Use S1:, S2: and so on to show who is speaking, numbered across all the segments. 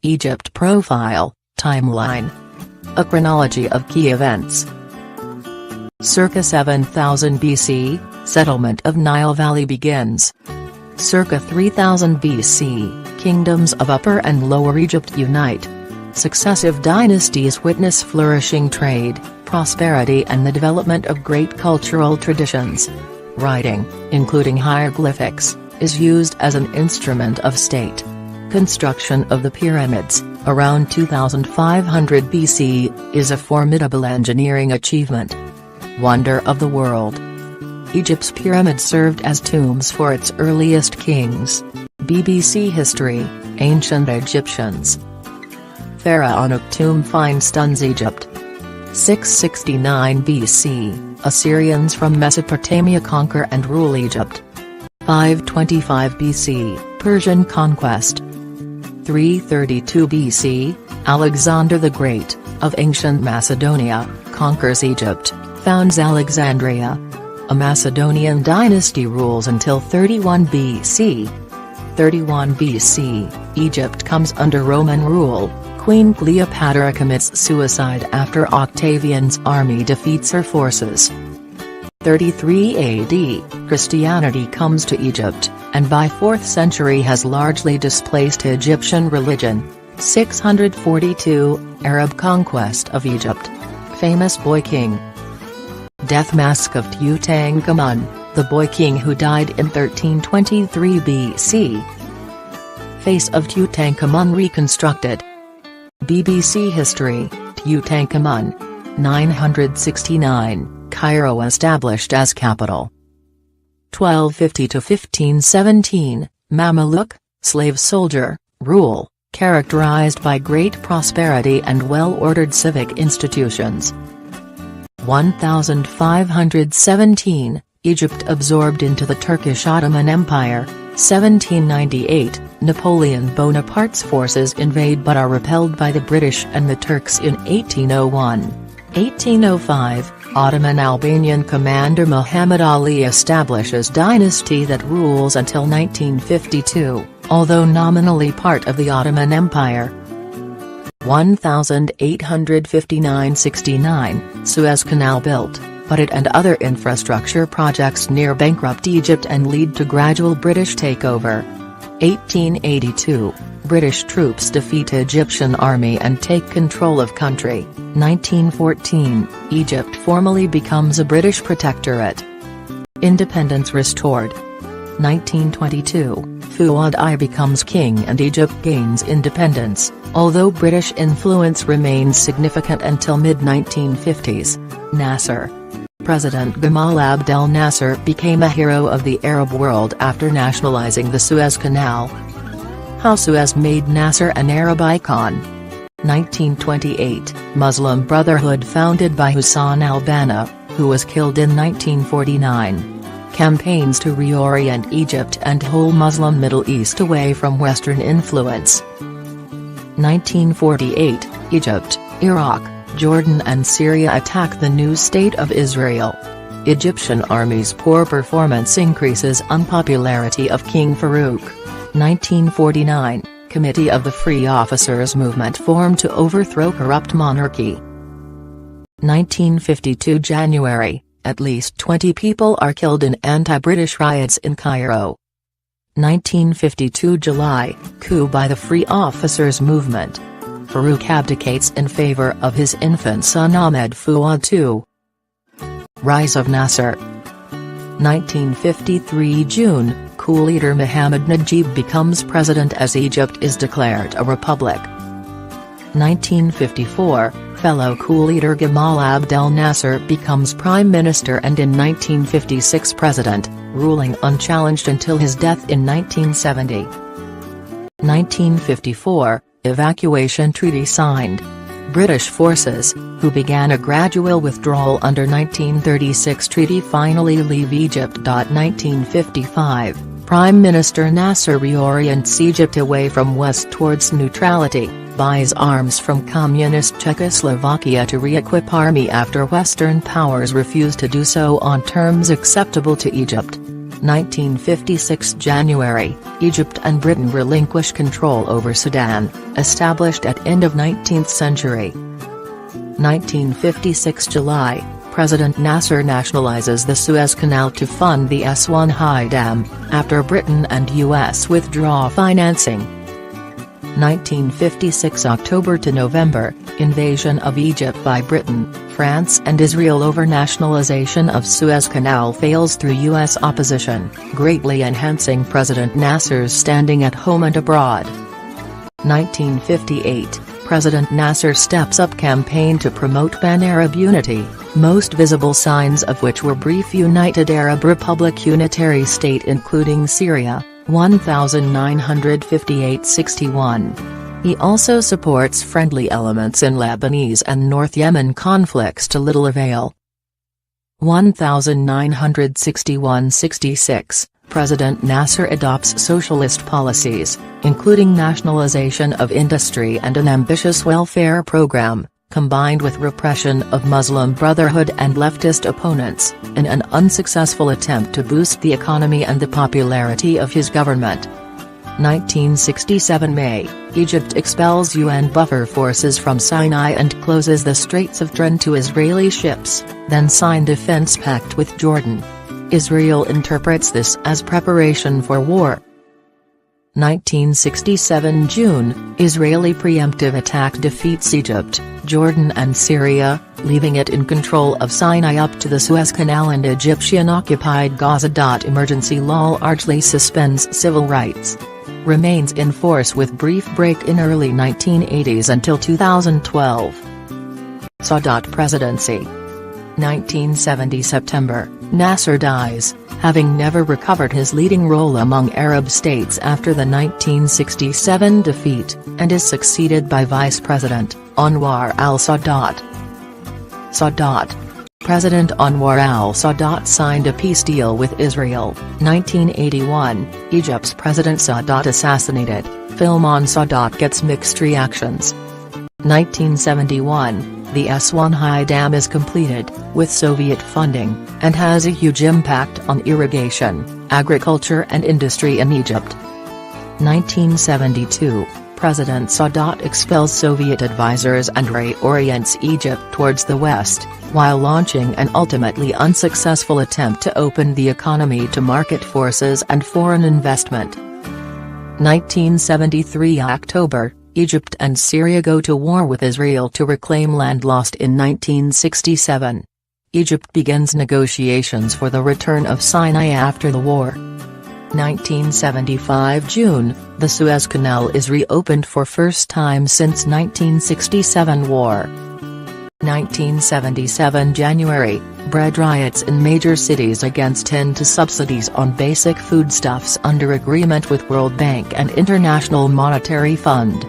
S1: Egypt Profile, Timeline. A chronology of key events. Circa 7000 BC, settlement of Nile Valley begins. Circa 3000 BC, kingdoms of Upper and Lower Egypt unite. Successive dynasties witness flourishing trade, prosperity and the development of great cultural traditions. Writing, including hieroglyphics, is used as an instrument of state. Construction of the pyramids, around 2500 BC, is a formidable engineering achievement. Wonder of the world. Egypt's pyramids served as tombs for its earliest kings. BBC History, Ancient Egyptians. Pharaonic tomb finds stuns Egypt. 669 BC, Assyrians from Mesopotamia conquer and rule Egypt. 525 BC, Persian conquest. 332 BC, Alexander the Great, of ancient Macedonia, conquers Egypt, founds Alexandria. A Macedonian dynasty rules until 31 BC. 31 BC, Egypt comes under Roman rule. Queen Cleopatra commits suicide after Octavian's army defeats her forces. 33 AD, Christianity comes to Egypt, and by 4th century has largely displaced Egyptian religion. 642, Arab conquest of Egypt. Famous boy king. Death mask of Tutankhamun, the boy king who died in 1323 BC. Face of Tutankhamun reconstructed. BBC History, Tutankhamun. 969, Cairo established as capital. 1250 to 1517, Mamluk, slave soldier, rule, characterized by great prosperity and well-ordered civic institutions. 1517, Egypt absorbed into the Turkish Ottoman Empire. 1798, Napoleon Bonaparte's forces invade but are repelled by the British and the Turks in 1801. 1805, Ottoman Albanian commander Muhammad Ali establishes dynasty that rules until 1952, although nominally part of the Ottoman Empire. 1859–69, Suez Canal built, but it and other infrastructure projects near bankrupt Egypt and lead to gradual British takeover. 1882, British troops defeat Egyptian army and take control of country. 1914, Egypt formally becomes a British protectorate. Independence restored. 1922, Fuad I becomes king and Egypt gains independence, although British influence remains significant until mid-1950s. Nasser. President Gamal Abdel Nasser became a hero of the Arab world after nationalizing the Suez Canal. How Suez made Nasser an Arab icon. 1928, Muslim Brotherhood founded by Hassan al-Banna, who was killed in 1949. Campaigns to reorient Egypt and whole Muslim Middle East away from Western influence. 1948, Egypt, Iraq, Jordan and Syria attack the new state of Israel. Egyptian army's poor performance increases unpopularity of King Farouk. 1949, Committee of the Free Officers Movement formed to overthrow corrupt monarchy. 1952 January, at least 20 people are killed in anti-British riots in Cairo. 1952 July, coup by the Free Officers Movement. Farouk abdicates in favor of his infant son Ahmed Fuad II. Rise of Nasser. 1953 June, coup leader Mohammed Najib becomes president as Egypt is declared a republic. 1954, fellow coup leader Gamal Abdel Nasser becomes prime minister and in 1956 president, ruling unchallenged until his death in 1970. 1954, evacuation treaty signed. British forces, who began a gradual withdrawal under 1936 treaty finally leave Egypt. 1955, Prime Minister Nasser reorients Egypt away from west towards neutrality, buys arms from communist Czechoslovakia to re-equip army after Western powers refused to do so on terms acceptable to Egypt. 1956 January, Egypt and Britain relinquish control over Sudan, established at end of 19th century. 1956 July, President Nasser nationalizes the Suez Canal to fund the Aswan High Dam, after Britain and US withdraw financing. 1956 October to November, invasion of Egypt by Britain, France and Israel over nationalization of Suez Canal fails through US opposition, greatly enhancing President Nasser's standing at home and abroad. 1958, President Nasser steps up campaign to promote Pan-Arab unity, most visible signs of which were brief United Arab Republic unitary state including Syria, 1958–61. He also supports friendly elements in Lebanese and North Yemen conflicts to little avail. 1961–66, President Nasser adopts socialist policies, including nationalization of industry and an ambitious welfare program, combined with repression of Muslim Brotherhood and leftist opponents, in an unsuccessful attempt to boost the economy and the popularity of his government. 1967 May, Egypt expels UN buffer forces from Sinai and closes the Straits of Tiran to Israeli ships, then sign defense pact with Jordan. Israel interprets this as preparation for war. 1967 June, Israeli preemptive attack defeats Egypt, Jordan and Syria, leaving it in control of Sinai up to the Suez Canal and Egyptian-occupied Gaza. Emergency law largely suspends civil rights. Remains in force with brief break in early 1980s until 2012. Sadat presidency. 1970 September, Nasser dies, having never recovered his leading role among Arab states after the 1967 defeat, and is succeeded by Vice President, Anwar al-Sadat. Sadat. President Anwar al-Sadat signed a peace deal with Israel. 1981, Egypt's President Sadat assassinated, film on Sadat gets mixed reactions. 1971, the Aswan High Dam is completed, with Soviet funding, and has a huge impact on irrigation, agriculture and industry in Egypt. 1972, President Sadat expels Soviet advisors and reorients Egypt towards the West, while launching an ultimately unsuccessful attempt to open the economy to market forces and foreign investment. 1973 October, Egypt and Syria go to war with Israel to reclaim land lost in 1967. Egypt begins negotiations for the return of Sinai after the war. 1975 June, the Suez Canal is reopened for first time since 1967 war. 1977 January, bread riots in major cities against end to subsidies on basic foodstuffs under agreement with World Bank and International Monetary Fund.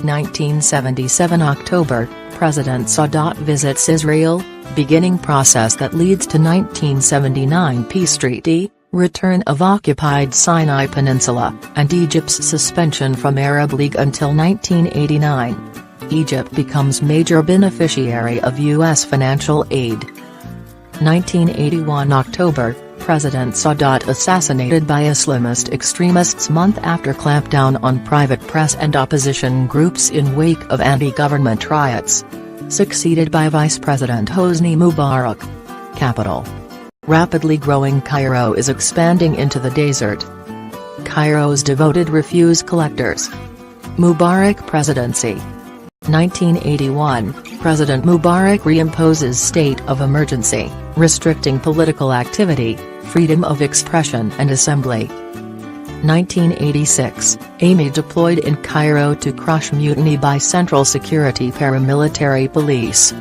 S1: 1977 October, President Sadat visits Israel, beginning process that leads to 1979 peace treaty, return of occupied Sinai Peninsula, and Egypt's suspension from Arab League until 1989. Egypt becomes major beneficiary of U.S. financial aid. 1981 October, President Sadat assassinated by Islamist extremists month after clampdown on private press and opposition groups in wake of anti-government riots. Succeeded by Vice President Hosni Mubarak. Capital. Rapidly growing Cairo is expanding into the desert. Cairo's devoted refuse collectors. Mubarak presidency. 1981, President Mubarak reimposes state of emergency, restricting political activity, freedom of expression and assembly. 1986, AMI deployed in Cairo to crush mutiny by Central Security paramilitary police.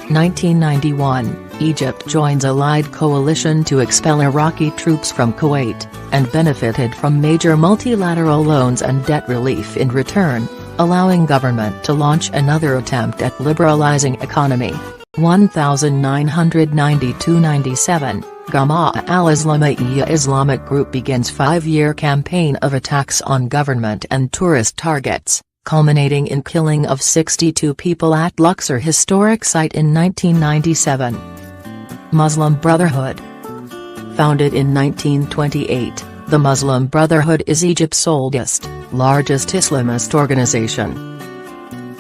S1: 1991, Egypt joins Allied coalition to expel Iraqi troops from Kuwait, and benefited from major multilateral loans and debt relief in return, allowing government to launch another attempt at liberalizing economy. 1992–97, Jama'a al-Islamiyya Islamic Group begins 5-year campaign of attacks on government and tourist targets, culminating in killing of 62 people at Luxor historic site in 1997. Muslim Brotherhood. Founded in 1928, the Muslim Brotherhood is Egypt's oldest, largest Islamist organization.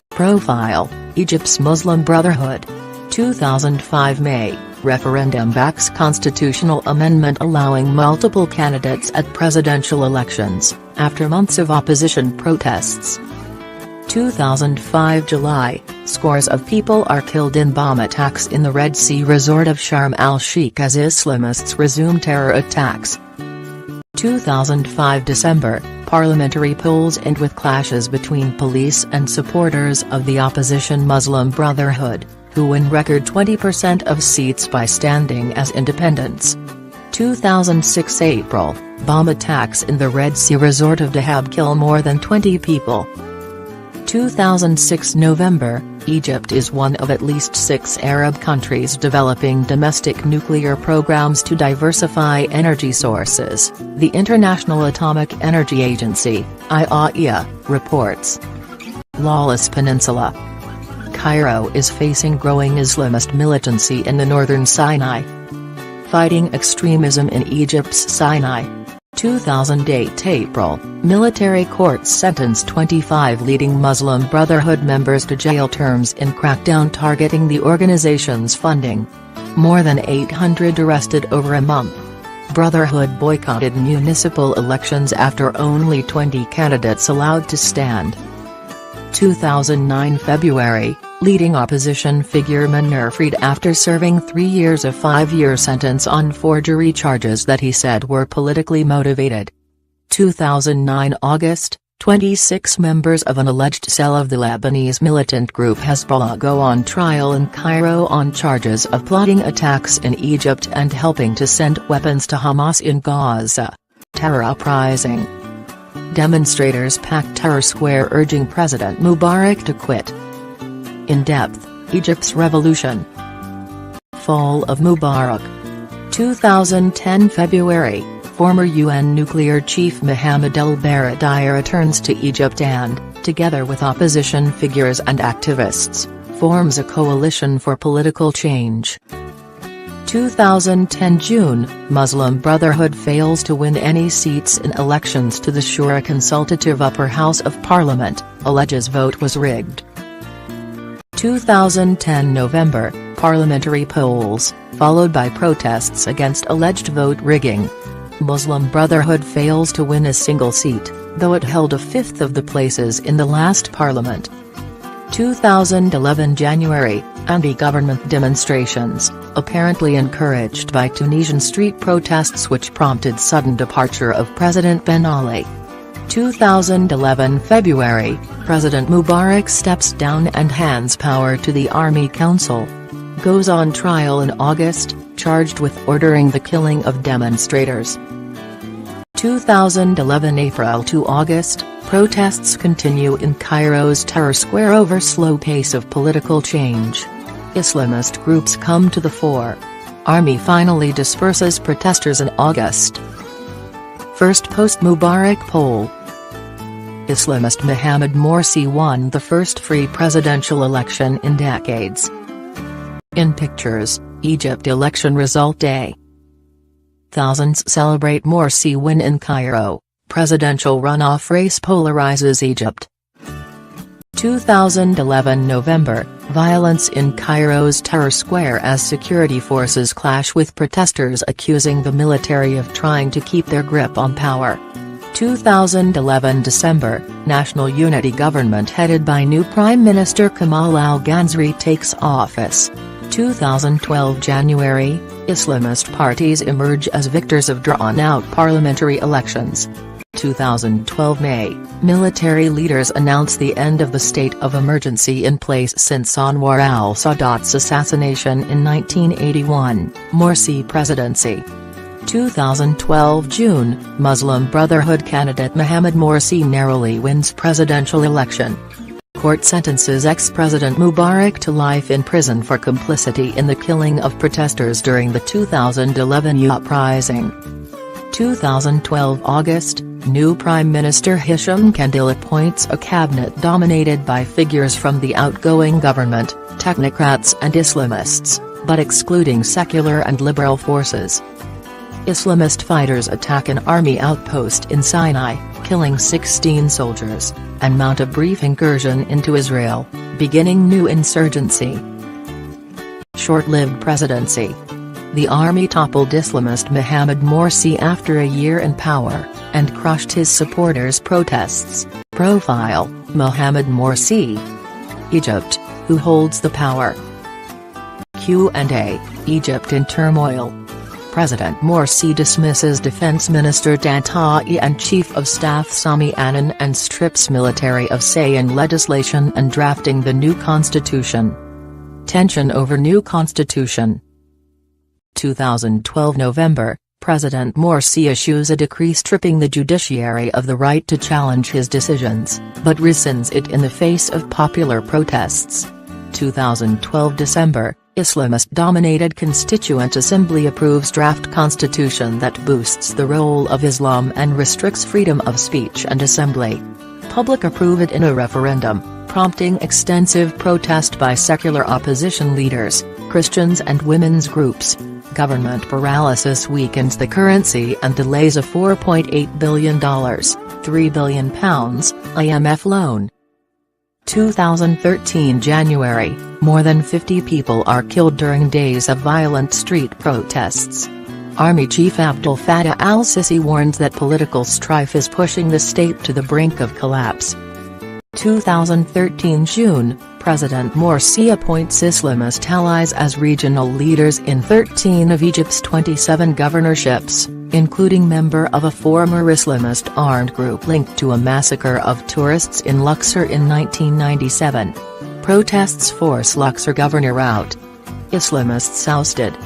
S1: Profile: Egypt's Muslim Brotherhood. 2005 May, referendum backs constitutional amendment allowing multiple candidates at presidential elections, after months of opposition protests. 2005 July, scores of people are killed in bomb attacks in the Red Sea resort of Sharm el-Sheikh as Islamists resume terror attacks. 2005 December, parliamentary polls end with clashes between police and supporters of the opposition Muslim Brotherhood, who win record 20% of seats by standing as independents. 2006 April, bomb attacks in the Red Sea resort of Dahab kill more than 20 people. 2006 November, Egypt is one of at least 6 Arab countries developing domestic nuclear programs to diversify energy sources, the International Atomic Energy Agency, IAEA, reports. Lawless Peninsula. Cairo is facing growing Islamist militancy in the northern Sinai. Fighting extremism in Egypt's Sinai. 2008 April, military courts sentenced 25 leading Muslim Brotherhood members to jail terms in crackdown targeting the organization's funding. More than 800 arrested over a month. Brotherhood boycotted municipal elections after only 20 candidates allowed to stand. 2009 February, leading opposition figure Munir freed after serving 3 years of 5-year sentence on forgery charges that he said were politically motivated. 2009 August, 26 members of an alleged cell of the Lebanese militant group Hezbollah go on trial in Cairo on charges of plotting attacks in Egypt and helping to send weapons to Hamas in Gaza. Terror uprising. Demonstrators packed Tahrir Square urging President Mubarak to quit. In depth, Egypt's revolution. Fall of Mubarak. 2010 February, former UN nuclear chief Mohammed el-Baradei returns to Egypt and, together with opposition figures and activists, forms a coalition for political change. 2010 June, Muslim Brotherhood fails to win any seats in elections to the Shura Consultative Upper House of Parliament, alleges vote was rigged. 2010 November, parliamentary polls, followed by protests against alleged vote rigging. Muslim Brotherhood fails to win a single seat, though it held a fifth of the places in the last parliament. 2011 January, anti-government demonstrations, apparently encouraged by Tunisian street protests which prompted sudden departure of President Ben Ali. 2011 February, President Mubarak steps down and hands power to the Army Council. Goes on trial in August, charged with ordering the killing of demonstrators. 2011 April to August, protests continue in Cairo's Tahrir Square over slow pace of political change. Islamist groups come to the fore. Army finally disperses protesters in August. First post-Mubarak poll. Islamist Mohamed Morsi won the first free presidential election in decades. In pictures, Egypt election result day. Thousands celebrate Morsi win in Cairo, presidential runoff race polarizes Egypt. 2011 November, violence in Cairo's Tahrir Square as security forces clash with protesters accusing the military of trying to keep their grip on power. 2011 December, National Unity Government headed by new Prime Minister Kamal al-Ganzri takes office. 2012 January, Islamist parties emerge as victors of drawn-out parliamentary elections. 2012 May, military leaders announce the end of the state of emergency in place since Anwar al-Sadat's assassination in 1981, Morsi presidency. 2012 June, Muslim Brotherhood candidate Mohamed Morsi narrowly wins presidential election. Court sentences ex-President Mubarak to life in prison for complicity in the killing of protesters during the 2011 uprising. 2012 August, new Prime Minister Hisham Kandil appoints a cabinet dominated by figures from the outgoing government, technocrats and Islamists, but excluding secular and liberal forces. Islamist fighters attack an army outpost in Sinai, killing 16 soldiers, and mount a brief incursion into Israel, beginning new insurgency. Short-lived presidency. The army toppled Islamist Mohamed Morsi after a year in power, and crushed his supporters' protests. Profile: Mohamed Morsi. Egypt, who holds the power? Q&A, Egypt in turmoil. President Morsi dismisses Defense Minister Tantawi and Chief of Staff Sami Anan and strips military of say in legislation and drafting the new constitution. Tension over new constitution. 2012 November, President Morsi issues a decree stripping the judiciary of the right to challenge his decisions, but rescinds it in the face of popular protests. 2012 December, Islamist-dominated Constituent Assembly approves draft constitution that boosts the role of Islam and restricts freedom of speech and assembly. Public approve it in a referendum, prompting extensive protest by secular opposition leaders, Christians and women's groups. Government paralysis weakens the currency and delays a $4.8 billion, £3 billion, IMF loan. 2013 January, more than 50 people are killed during days of violent street protests. Army Chief Abdel Fattah al-Sisi warns that political strife is pushing the state to the brink of collapse. 2013 June, President Morsi appoints Islamist allies as regional leaders in 13 of Egypt's 27 governorships, including member of a former Islamist armed group linked to a massacre of tourists in Luxor in 1997. Protests force Luxor governor out. Islamists ousted.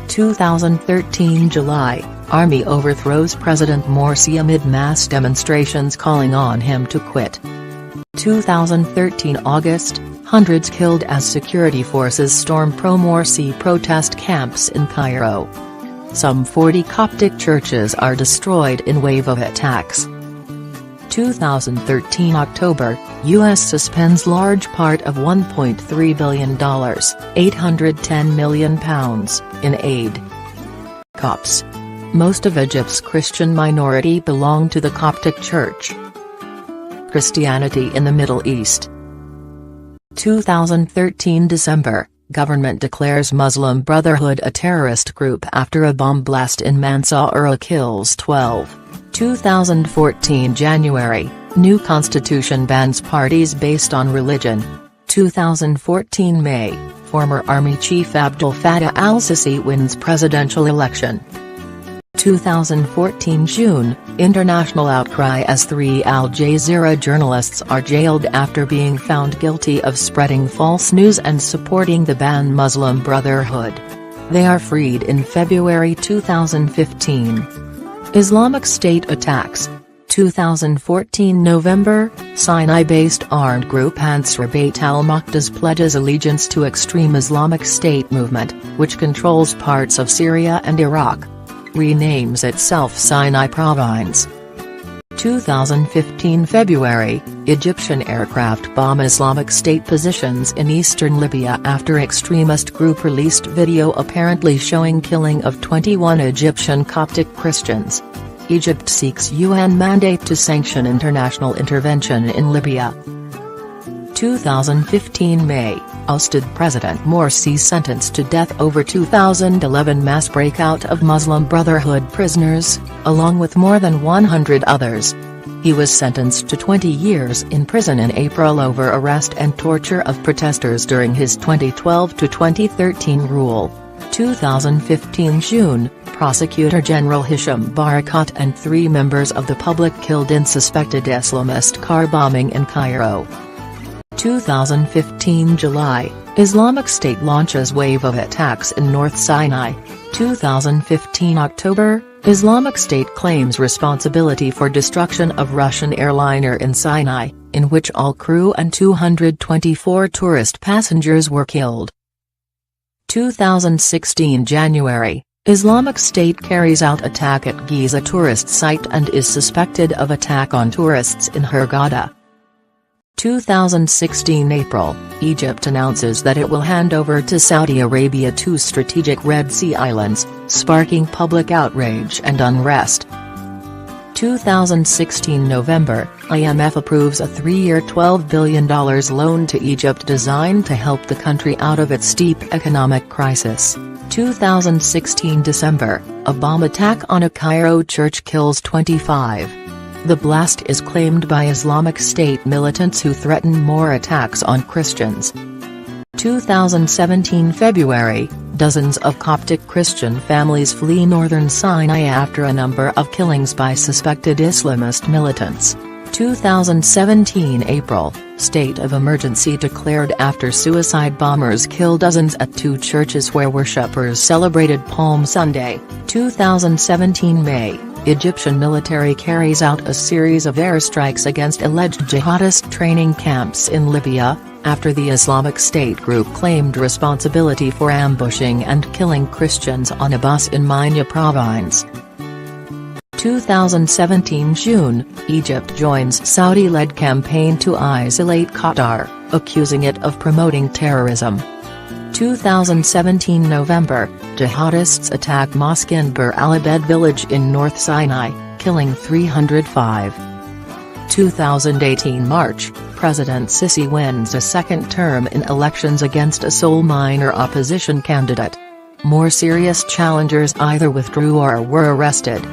S1: 2013 July, Army overthrows President Morsi amid mass demonstrations calling on him to quit. 2013 August, hundreds killed as security forces storm pro-Morsi protest camps in Cairo. Some 40 Coptic churches are destroyed in wave of attacks. 2013 October, U.S. suspends large part of $1.3 billion, £810 million, in aid. Copts. Most of Egypt's Christian minority belong to the Coptic Church. Christianity in the Middle East. 2013 December, government declares Muslim Brotherhood a terrorist group after a bomb blast in Mansoura kills 12. 2014 January, new constitution bans parties based on religion. 2014 May, former Army Chief Abdel Fattah al-Sisi wins presidential election. 2014 June, international outcry as 3 Al Jazeera journalists are jailed after being found guilty of spreading false news and supporting the banned Muslim Brotherhood. They are freed in February 2015. Islamic State attacks. 2014 November, Sinai-based armed group Ansar Bayt al-Maqdis pledges allegiance to extreme Islamic State movement, which controls parts of Syria and Iraq. Renames itself Sinai Province. 2015 February, Egyptian aircraft bomb Islamic State positions in eastern Libya after extremist group released video apparently showing killing of 21 Egyptian Coptic Christians. Egypt seeks UN mandate to sanction international intervention in Libya. 2015 May, ousted President Morsi sentenced to death over 2011 mass breakout of Muslim Brotherhood prisoners, along with more than 100 others. He was sentenced to 20 years in prison in April over arrest and torture of protesters during his 2012 to 2013 rule. 2015 June, Prosecutor General Hisham Barakat and 3 members of the public killed in suspected Islamist car bombing in Cairo. 2015 July, Islamic State launches wave of attacks in North Sinai. 2015 October, Islamic State claims responsibility for destruction of Russian airliner in Sinai, in which all crew and 224 tourist passengers were killed. 2016 January, Islamic State carries out attack at Giza tourist site and is suspected of attack on tourists in Hurghada. 2016 April, Egypt announces that it will hand over to Saudi Arabia 2 strategic Red Sea islands, sparking public outrage and unrest. 2016 November, IMF approves a 3-year $12 billion loan to Egypt designed to help the country out of its steep economic crisis. 2016 December, a bomb attack on a Cairo church kills 25. The blast is claimed by Islamic State militants who threaten more attacks on Christians. 2017 February, dozens of Coptic Christian families flee northern Sinai after a number of killings by suspected Islamist militants. 2017 April, state of emergency declared after suicide bombers kill dozens at 2 churches where worshippers celebrated Palm Sunday. 2017 May, Egyptian military carries out a series of airstrikes against alleged jihadist training camps in Libya, after the Islamic State group claimed responsibility for ambushing and killing Christians on a bus in Minya province. 2017 June, Egypt joins Saudi-led campaign to isolate Qatar, accusing it of promoting terrorism. 2017 November, jihadists attack mosque in Bir al-Abed village in North Sinai, killing 305. 2018 March, President Sisi wins a second term in elections against a sole minor opposition candidate. More serious challengers either withdrew or were arrested.